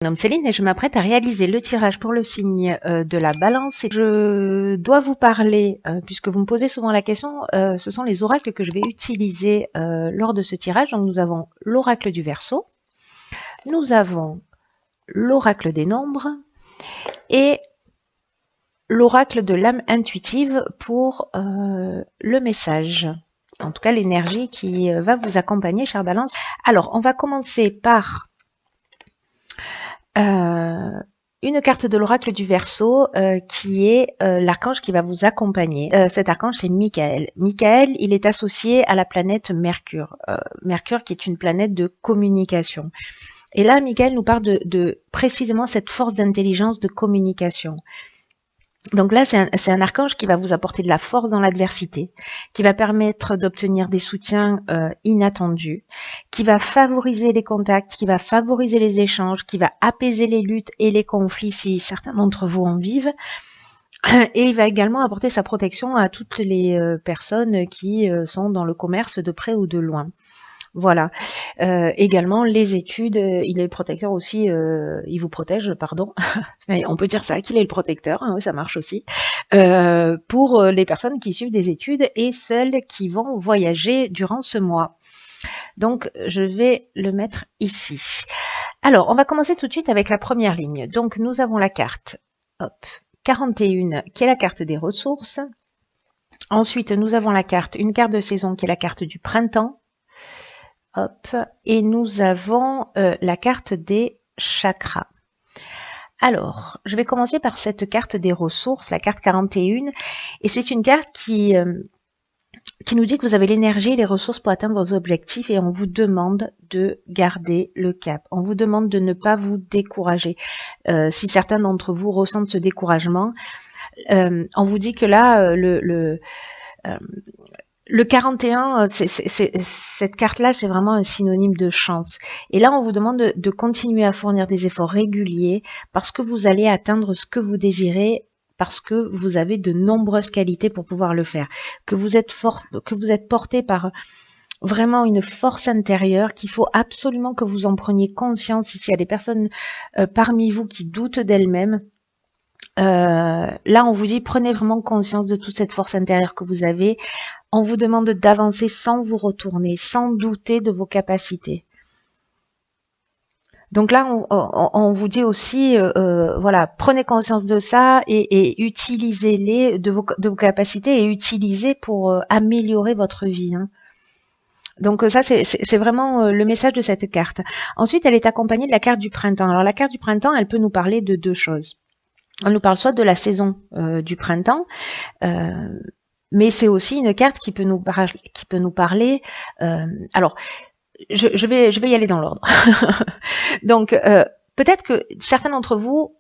Je me nomme Céline et je m'apprête à réaliser le tirage pour le signe de la balance. Et je dois vous parler, puisque vous me posez souvent la question, ce sont les oracles que je vais utiliser lors de ce tirage. Donc nous avons l'oracle du Verseau, nous avons l'oracle des nombres et l'oracle de l'âme intuitive pour le message. En tout cas, l'énergie qui va vous accompagner, chère balance. Alors, on va commencer par une carte de l'oracle du Verseau qui est l'archange qui va vous accompagner. Cet archange, c'est Michael. Michael, il est associé à la planète Mercure. Mercure qui est une planète de communication. Et là, Michael nous parle de précisément cette force d'intelligence de communication. Donc là, c'est un archange qui va vous apporter de la force dans l'adversité, qui va permettre d'obtenir des soutiens inattendus, qui va favoriser les contacts, qui va favoriser les échanges, qui va apaiser les luttes et les conflits si certains d'entre vous en vivent. Et il va également apporter sa protection à toutes les personnes qui sont dans le commerce de près ou de loin. Voilà. Également, les études, il est le protecteur aussi, il vous protège, pardon. On peut dire ça, qu'il est le protecteur, hein, oui, ça marche aussi. Pour les personnes qui suivent des études et celles qui vont voyager durant ce mois. Donc, je vais le mettre ici. Alors, on va commencer tout de suite avec la première ligne. Donc, nous avons la carte, hop, 41, qui est la carte des ressources. Ensuite, nous avons la carte, une carte de saison qui est la carte du printemps. Hop, et nous avons la carte des chakras. Alors, je vais commencer par cette carte des ressources, la carte 41, et c'est une carte qui nous dit que vous avez l'énergie et les ressources pour atteindre vos objectifs et on vous demande de garder le cap. On vous demande de ne pas vous décourager. Si certains d'entre vous ressentent ce découragement, on vous dit que là, le 41, cette carte-là, c'est vraiment un synonyme de chance. Et là, on vous demande de continuer à fournir des efforts réguliers parce que vous allez atteindre ce que vous désirez, parce que vous avez de nombreuses qualités pour pouvoir le faire. Que vous êtes porté par vraiment une force intérieure qu'il faut absolument que vous en preniez conscience. S'il y a des personnes parmi vous qui doutent d'elles-mêmes, là, on vous dit, prenez vraiment conscience de toute cette force intérieure que vous avez. On vous demande d'avancer sans vous retourner, sans douter de vos capacités. Donc là, on vous dit aussi, voilà, prenez conscience de ça et utilisez-les de vos capacités et utilisez pour améliorer votre vie. Hein. Donc ça, c'est vraiment le message de cette carte. Ensuite, elle est accompagnée de la carte du printemps. Alors la carte du printemps, elle peut nous parler de deux choses. Elle nous parle soit de la saison du printemps, mais c'est aussi une carte qui peut nous parler. Alors, je vais y aller dans l'ordre. Donc, peut-être que certains d'entre vous,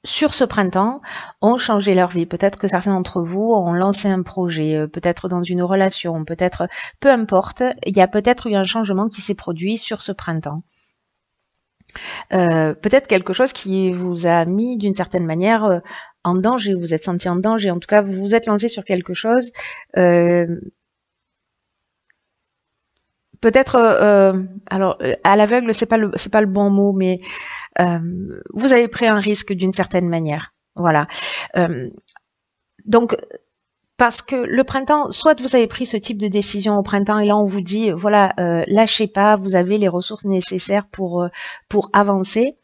sur ce printemps, ont changé leur vie. Peut-être que certains d'entre vous ont lancé un projet, peut-être dans une relation, peut-être, peu importe, il y a peut-être eu un changement qui s'est produit sur ce printemps. Peut-être quelque chose qui vous a mis d'une certaine manière en danger, vous vous êtes senti en danger, en tout cas vous vous êtes lancé sur quelque chose. Peut-être, alors à l'aveugle c'est pas le bon mot, mais vous avez pris un risque d'une certaine manière. Voilà. Donc parce que le printemps, soit vous avez pris ce type de décision au printemps et là on vous dit, voilà, lâchez pas, vous avez les ressources nécessaires pour avancer.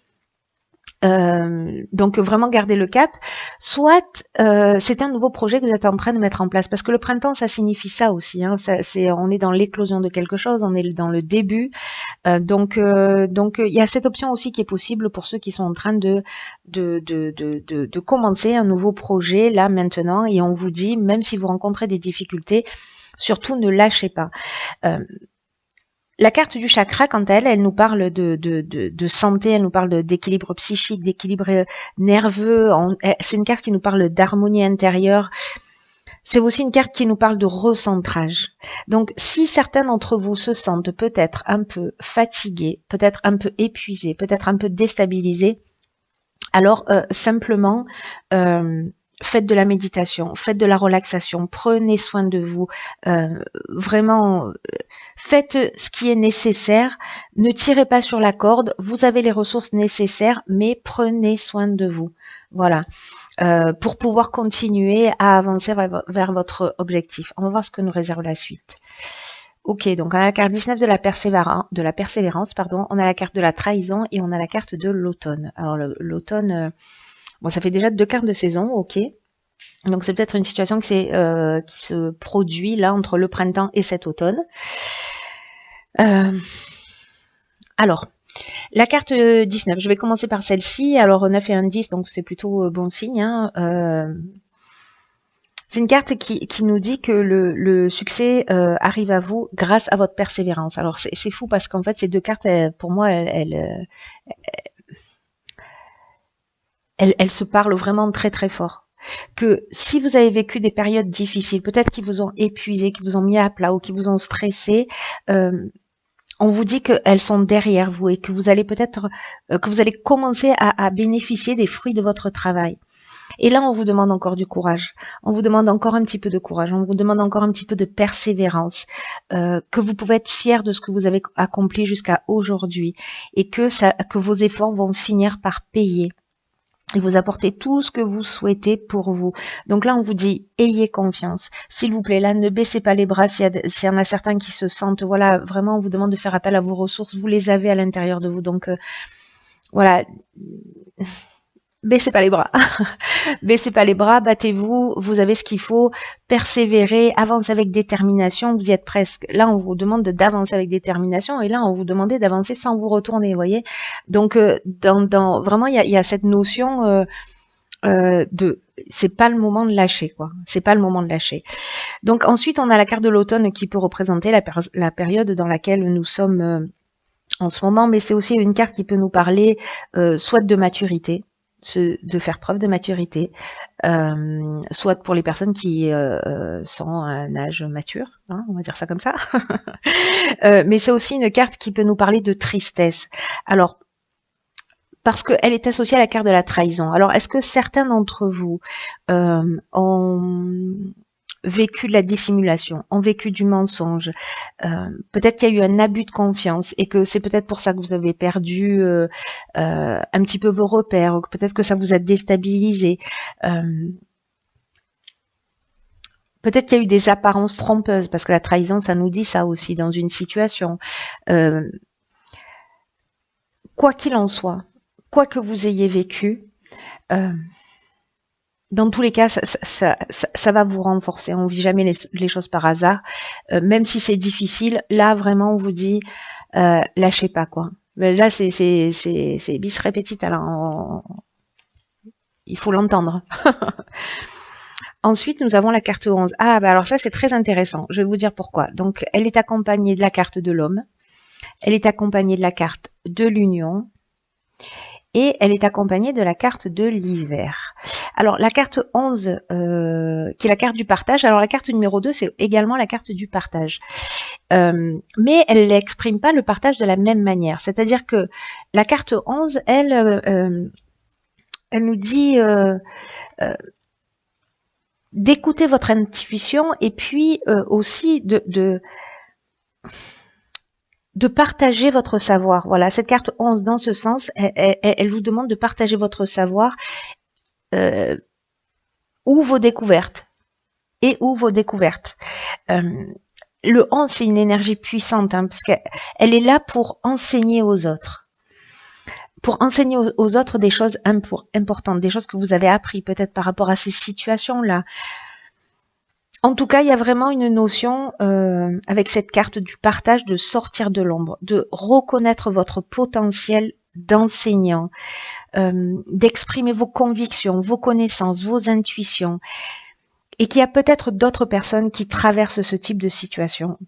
Donc vraiment garder le cap, soit c'est un nouveau projet que vous êtes en train de mettre en place, parce que le printemps ça signifie ça aussi, hein, on est dans l'éclosion de quelque chose, on est dans le début, donc il y a cette option aussi qui est possible pour ceux qui sont en train de commencer un nouveau projet là maintenant, et on vous dit, même si vous rencontrez des difficultés, surtout ne lâchez pas. La carte du chakra, quant à elle nous parle de santé, elle nous parle d'équilibre psychique, d'équilibre nerveux. C'est une carte qui nous parle d'harmonie intérieure. C'est aussi une carte qui nous parle de recentrage. Donc, si certains d'entre vous se sentent peut-être un peu fatigués, peut-être un peu épuisés, peut-être un peu déstabilisés, alors simplement, faites de la méditation, faites de la relaxation, prenez soin de vous, vraiment, faites ce qui est nécessaire, ne tirez pas sur la corde, vous avez les ressources nécessaires, mais prenez soin de vous. Voilà, pour pouvoir continuer à avancer vers votre objectif. On va voir ce que nous réserve la suite. Ok, donc on a la carte 19 de la persévérance, pardon. On a la carte de la trahison et on a la carte de l'automne. Alors l'automne, bon, ça fait déjà 2 cartes de saison, ok. Donc c'est peut-être une situation qui se produit là entre le printemps et cet automne. Alors, la carte 19, je vais commencer par celle-ci. Alors 9 et 1 10, donc c'est plutôt bon signe, hein. C'est une carte qui nous dit que le succès arrive à vous grâce à votre persévérance. Alors c'est fou parce qu'en fait ces 2 cartes, pour moi, elles se parlent vraiment très très fort. Que si vous avez vécu des périodes difficiles, peut-être qui vous ont épuisé, qui vous ont mis à plat ou qui vous ont stressé, on vous dit qu'elles sont derrière vous et que vous allez peut-être que vous allez commencer à bénéficier des fruits de votre travail. Et là, on vous demande encore du courage. On vous demande encore un petit peu de courage. On vous demande encore un petit peu de persévérance. Que vous pouvez être fier de ce que vous avez accompli jusqu'à aujourd'hui. Et que vos efforts vont finir par payer. Et vous apporter tout ce que vous souhaitez pour vous. Donc là, on vous dit, ayez confiance. S'il vous plaît, là, ne baissez pas les bras. S'il y en a certains qui se sentent, voilà, vraiment, on vous demande de faire appel à vos ressources. Vous les avez à l'intérieur de vous. Donc, voilà. Baissez pas les bras. Baissez pas les bras, battez-vous, vous avez ce qu'il faut, persévérez, avancez avec détermination, vous y êtes presque. Là, on vous demande d'avancer avec détermination et là, on vous demandait d'avancer sans vous retourner, vous voyez. Donc, vraiment, il y a cette notion c'est pas le moment de lâcher, quoi. C'est pas le moment de lâcher. Donc, ensuite, on a la carte de l'automne qui peut représenter la période dans laquelle nous sommes en ce moment, mais c'est aussi une carte qui peut nous parler soit de maturité, de faire preuve de maturité, soit pour les personnes qui sont à un âge mature, hein, on va dire ça comme ça. Mais c'est aussi une carte qui peut nous parler de tristesse. Alors, parce qu'elle est associée à la carte de la trahison. Alors, est-ce que certains d'entre vous ont vécu de la dissimulation, ont vécu du mensonge, peut-être qu'il y a eu un abus de confiance et que c'est peut-être pour ça que vous avez perdu un petit peu vos repères, ou peut-être que ça vous a déstabilisé. Peut-être qu'il y a eu des apparences trompeuses, parce que la trahison, ça nous dit ça aussi dans une situation. Quoi qu'il en soit, quoi que vous ayez vécu, dans tous les cas, ça va vous renforcer. On ne vit jamais les choses par hasard. Même si c'est difficile, là, vraiment, on vous dit, lâchez pas, quoi. Là, c'est bis repetita, là. Il faut l'entendre. Ensuite, nous avons la carte 11. Ah, bah alors ça, c'est très intéressant. Je vais vous dire pourquoi. Donc, elle est accompagnée de la carte de l'homme. Elle est accompagnée de la carte de l'union. Et elle est accompagnée de la carte de l'hiver. Alors, la carte 11, qui est la carte du partage. Alors, la carte numéro 2, c'est également la carte du partage. Mais elle n'exprime pas le partage de la même manière. C'est-à-dire que la carte 11, elle nous dit d'écouter votre intuition et puis aussi de partager votre savoir. Voilà, cette carte 11, dans ce sens, elle vous demande de partager votre savoir ou vos découvertes. Le 11, c'est une énergie puissante, hein, parce qu'elle est là pour enseigner aux autres. Pour enseigner aux autres des choses importantes, des choses que vous avez appris peut-être par rapport à ces situations-là. En tout cas, il y a vraiment une notion avec cette carte du partage de sortir de l'ombre, de reconnaître votre potentiel d'enseignant, d'exprimer vos convictions, vos connaissances, vos intuitions, et qu'il y a peut-être d'autres personnes qui traversent ce type de situation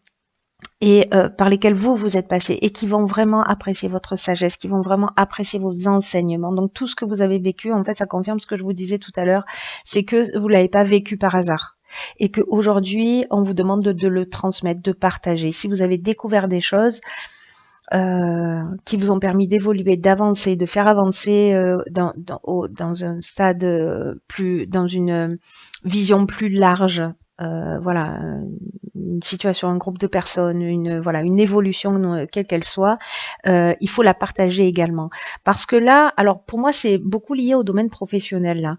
et par lesquelles vous êtes passé et qui vont vraiment apprécier votre sagesse, qui vont vraiment apprécier vos enseignements. Donc tout ce que vous avez vécu, en fait, ça confirme ce que je vous disais tout à l'heure, c'est que vous l'avez pas vécu par hasard. Et qu'aujourd'hui, on vous demande de le transmettre, de partager. Si vous avez découvert des choses, qui vous ont permis d'évoluer, d'avancer, de faire avancer dans un stade dans une vision plus large. Voilà, une situation, un groupe de personnes, une évolution quelle qu'elle soit, il faut la partager également. Parce que là, alors pour moi, c'est beaucoup lié au domaine professionnel là.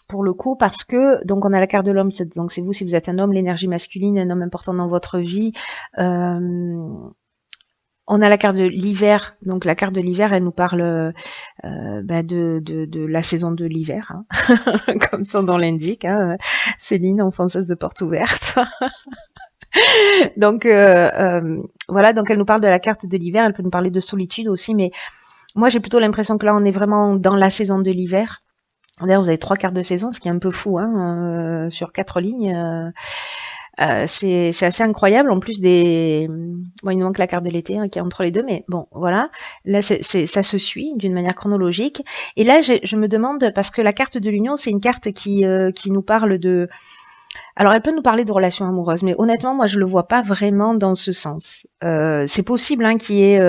Pour le coup, parce que donc on a la carte de l'homme, donc c'est vous si vous êtes un homme, l'énergie masculine, un homme important dans votre vie. On a la carte de l'hiver, donc la carte de l'hiver, elle nous parle de la saison de l'hiver, hein. Comme son nom l'indique, hein. Céline, enfonceuse de porte ouverte. Donc voilà, donc elle nous parle de la carte de l'hiver, elle peut nous parler de solitude aussi, mais moi j'ai plutôt l'impression que là on est vraiment dans la saison de l'hiver. D'ailleurs, vous avez 3 quarts de saison, ce qui est un peu fou, hein, sur 4 lignes. C'est assez incroyable. En plus bon, il nous manque la carte de l'été qui est entre les deux, mais bon, voilà. Là, ça se suit d'une manière chronologique. Et là, je me demande, parce que la carte de l'union, c'est une carte qui nous parle de... Alors, elle peut nous parler de relations amoureuses, mais honnêtement, moi, je le vois pas vraiment dans ce sens. C'est possible qu'il y ait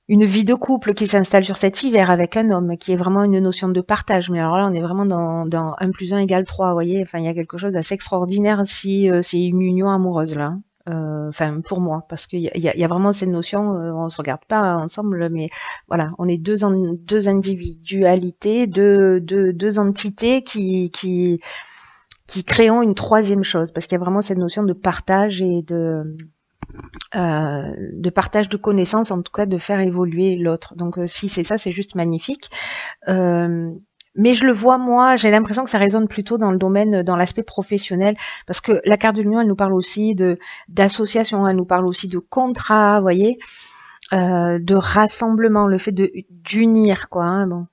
une vie de couple qui s'installe sur cet hiver avec un homme, qui est vraiment une notion de partage. Mais alors là, on est vraiment dans 1 plus 1 égale 3, vous voyez. Enfin, il y a quelque chose d'assez extraordinaire si c'est une union amoureuse, là. Enfin, pour moi, parce qu'il y a vraiment cette notion, on se regarde pas ensemble, mais voilà, on est deux individualités, deux entités qui créons une troisième chose, parce qu'il y a vraiment cette notion de partage et de partage de connaissances, en tout cas de faire évoluer l'autre. Donc si c'est ça, c'est juste magnifique. Mais je le vois, moi, j'ai l'impression que ça résonne plutôt dans le domaine, dans l'aspect professionnel, parce que la carte de l'union, elle nous parle aussi d'association, elle nous parle aussi de contrat, vous voyez, de rassemblement, le fait d'unir, quoi. Hein, bon.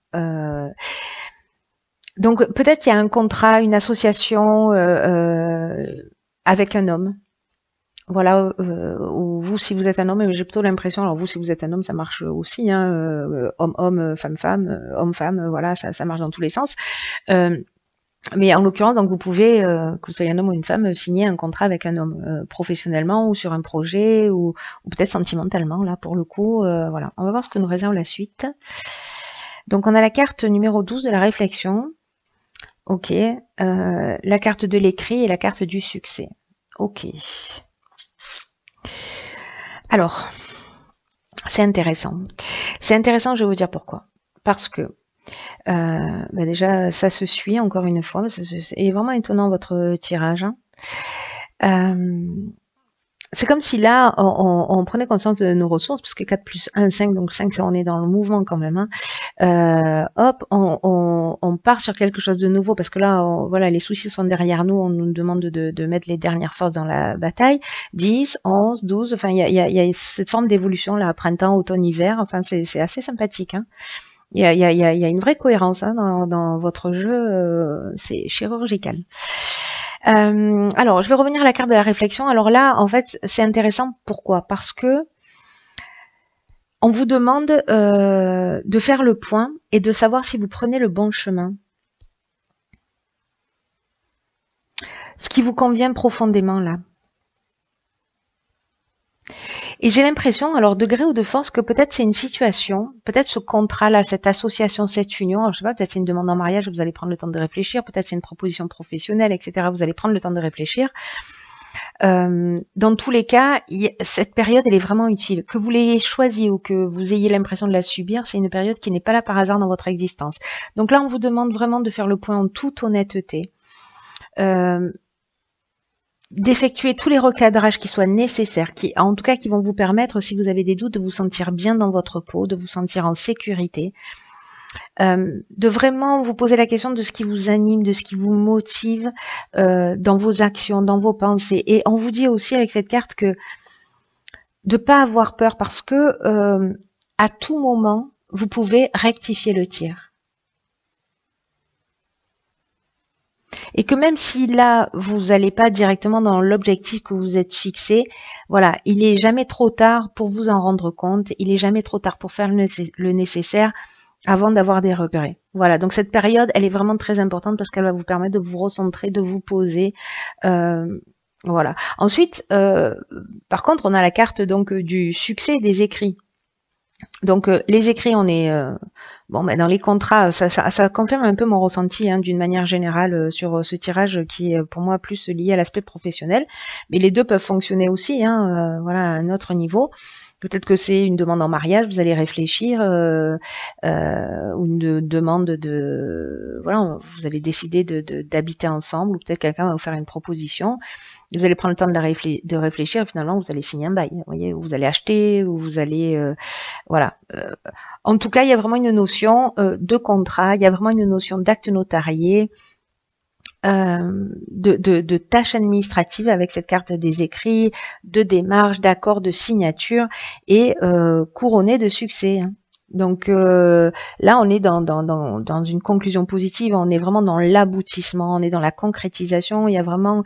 Donc peut-être il y a un contrat, une association avec un homme. Voilà, ou vous si vous êtes un homme, mais j'ai plutôt l'impression, alors vous si vous êtes un homme, ça marche aussi, hein, homme-homme, femme-femme, homme-femme, voilà, ça marche dans tous les sens. Mais en l'occurrence, donc vous pouvez, que vous soyez un homme ou une femme, signer un contrat avec un homme, professionnellement ou sur un projet ou peut-être sentimentalement, là pour le coup, voilà. On va voir ce que nous réserve la suite. Donc on a la carte numéro 12 de la réflexion. Ok, la carte de l'écrit et la carte du succès. Ok. Alors, c'est intéressant. C'est intéressant, je vais vous dire pourquoi. Parce que déjà, ça se suit encore une fois. C'est vraiment étonnant votre tirage. C'est comme si là, on prenait conscience de nos ressources, parce que 4 plus 1, 5, donc 5, on est dans le mouvement quand même. Hop, on part sur quelque chose de nouveau, parce que là, voilà, les soucis sont derrière nous, on nous demande de mettre les dernières forces dans la bataille. 10, 11, 12, enfin, il y a cette forme d'évolution, là, printemps, automne, hiver, enfin, c'est assez sympathique. Hein. Il y a une vraie cohérence dans votre jeu, c'est chirurgical. Alors, je vais revenir à la carte de la réflexion. Alors là, en fait, c'est intéressant. Pourquoi? Parce que on vous demande de faire le point et de savoir si vous prenez le bon chemin. Ce qui vous convient profondément là. Et j'ai l'impression, alors de gré ou de force, que peut-être c'est une situation, peut-être ce contrat-là, cette association, cette union, alors je sais pas, peut-être c'est une demande en mariage, vous allez prendre le temps de réfléchir, peut-être c'est une proposition professionnelle, etc. Vous allez prendre le temps de réfléchir. Dans tous les cas, cette période, elle est vraiment utile. Que vous l'ayez choisie ou que vous ayez l'impression de la subir, c'est une période qui n'est pas là par hasard dans votre existence. Donc là, on vous demande vraiment de faire le point en toute honnêteté. D'effectuer tous les recadrages qui soient nécessaires, en tout cas qui vont vous permettre, si vous avez des doutes, de vous sentir bien dans votre peau, de vous sentir en sécurité, de vraiment vous poser la question de ce qui vous anime, de ce qui vous motive dans vos actions, dans vos pensées. Et on vous dit aussi avec cette carte que de pas avoir peur, parce que à tout moment, vous pouvez rectifier le tir. Et que même si là, vous n'allez pas directement dans l'objectif que vous êtes fixé, voilà, il est jamais trop tard pour vous en rendre compte, il est jamais trop tard pour faire le nécessaire avant d'avoir des regrets. Voilà, donc cette période, elle est vraiment très importante parce qu'elle va vous permettre de vous recentrer, de vous poser, Voilà. Ensuite, par contre, on a la carte donc du succès des écrits. Donc les écrits, on est bon, dans les contrats, ça confirme un peu mon ressenti hein, d'une manière générale sur ce tirage qui est pour moi plus lié à l'aspect professionnel. Mais les deux peuvent fonctionner aussi, hein, voilà, à un autre niveau. Peut-être que c'est une demande en mariage, vous allez réfléchir, ou une demande de, voilà, vous allez décider d'habiter ensemble, ou peut-être quelqu'un va vous faire une proposition. Vous allez prendre le temps de réfléchir, et finalement vous allez signer un bail, vous voyez, ou vous allez acheter, ou vous allez, voilà. En tout cas, il y a vraiment une notion de contrat, il y a vraiment une notion d'acte notarié, de tâches administratives avec cette carte des écrits, de démarches, d'accords, de signature et couronné de succès. Hein. Donc là, on est dans une conclusion positive, on est vraiment dans l'aboutissement, on est dans la concrétisation, il y a vraiment,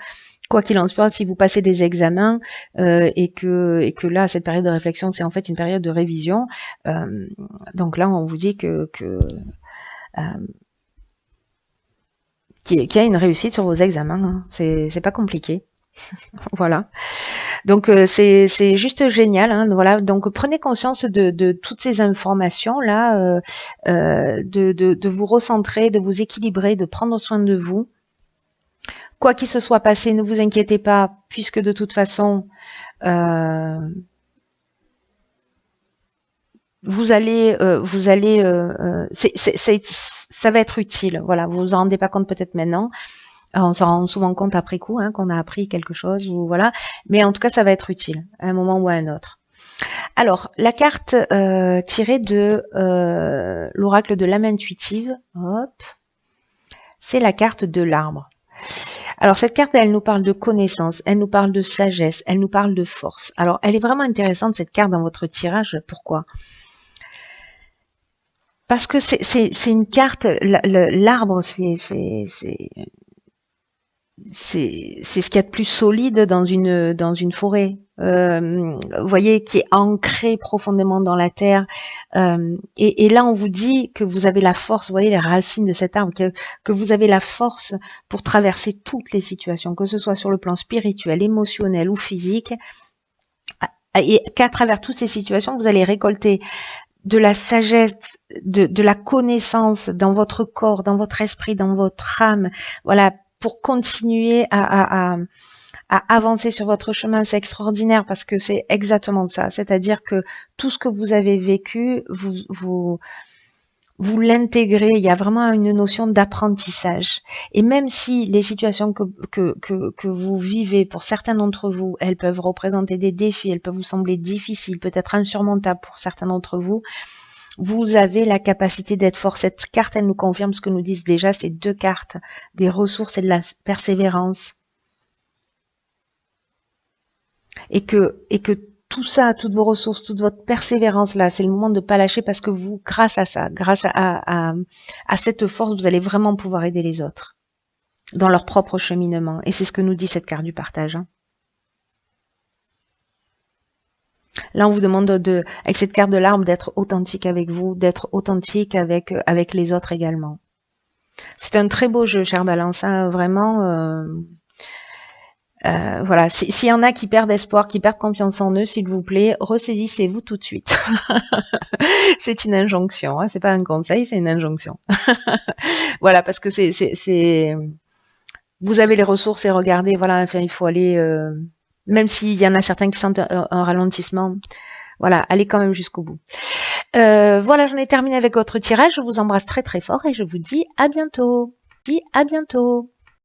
quoi qu'il en soit, si vous passez des examens et que là, cette période de réflexion, c'est en fait une période de révision, donc là, on vous dit qu'il y a une réussite sur vos examens. Hein. C'est pas compliqué. Voilà. Donc c'est juste génial. Hein. Voilà. Donc prenez conscience de toutes ces informations là, de vous recentrer, de vous équilibrer, de prendre soin de vous. Quoi qu'il se soit passé, ne vous inquiétez pas, puisque de toute façon, ça va être utile. Voilà, vous vous en rendez pas compte peut-être maintenant. On s'en rend souvent compte après coup, hein, qu'on a appris quelque chose, ou voilà. Mais en tout cas, ça va être utile à un moment ou à un autre. Alors, la carte tirée de l'oracle de l'âme intuitive, hop, c'est la carte de l'arbre. Alors, cette carte, elle nous parle de connaissance, elle nous parle de sagesse, elle nous parle de force. Alors, elle est vraiment intéressante, cette carte, dans votre tirage. Pourquoi ? Parce que c'est une carte, l'arbre, c'est ce qu'il y a de plus solide dans une forêt. Vous voyez, qui est ancré profondément dans la terre. Et là, on vous dit que vous avez la force, vous voyez les racines de cet arbre, que vous avez la force pour traverser toutes les situations, que ce soit sur le plan spirituel, émotionnel ou physique, et qu'à travers toutes ces situations, vous allez récolter de la sagesse, de la connaissance dans votre corps, dans votre esprit, dans votre âme, voilà, pour continuer à avancer sur votre chemin. C'est extraordinaire parce que c'est exactement ça. C'est-à-dire que tout ce que vous avez vécu, vous l'intégrez. Il y a vraiment une notion d'apprentissage. Et même si les situations que vous vivez, pour certains d'entre vous, elles peuvent représenter des défis, elles peuvent vous sembler difficiles, peut-être insurmontables pour certains d'entre vous, vous avez la capacité d'être fort. Cette carte, elle nous confirme ce que nous disent déjà ces deux cartes, des ressources et de la persévérance. Et que tout ça, toutes vos ressources, toute votre persévérance là, c'est le moment de ne pas lâcher parce que vous, grâce à ça, grâce à cette force, vous allez vraiment pouvoir aider les autres dans leur propre cheminement. Et c'est ce que nous dit cette carte du partage. Hein. Là, on vous demande avec cette carte de l'arbre, d'être authentique avec vous, d'être authentique avec les autres également. C'est un très beau jeu, chère Balance, hein, vraiment. Voilà, s'il y en a qui perdent espoir, qui perdent confiance en eux, s'il vous plaît, ressaisissez-vous tout de suite. C'est une injonction, hein, c'est pas un conseil, c'est une injonction. Voilà, parce que vous avez les ressources et regardez, voilà, enfin, il faut aller, même s'il y en a certains qui sentent un ralentissement, voilà, allez quand même jusqu'au bout. Voilà, j'en ai terminé avec votre tirage. Je vous embrasse très très fort et je vous dis à bientôt. À bientôt.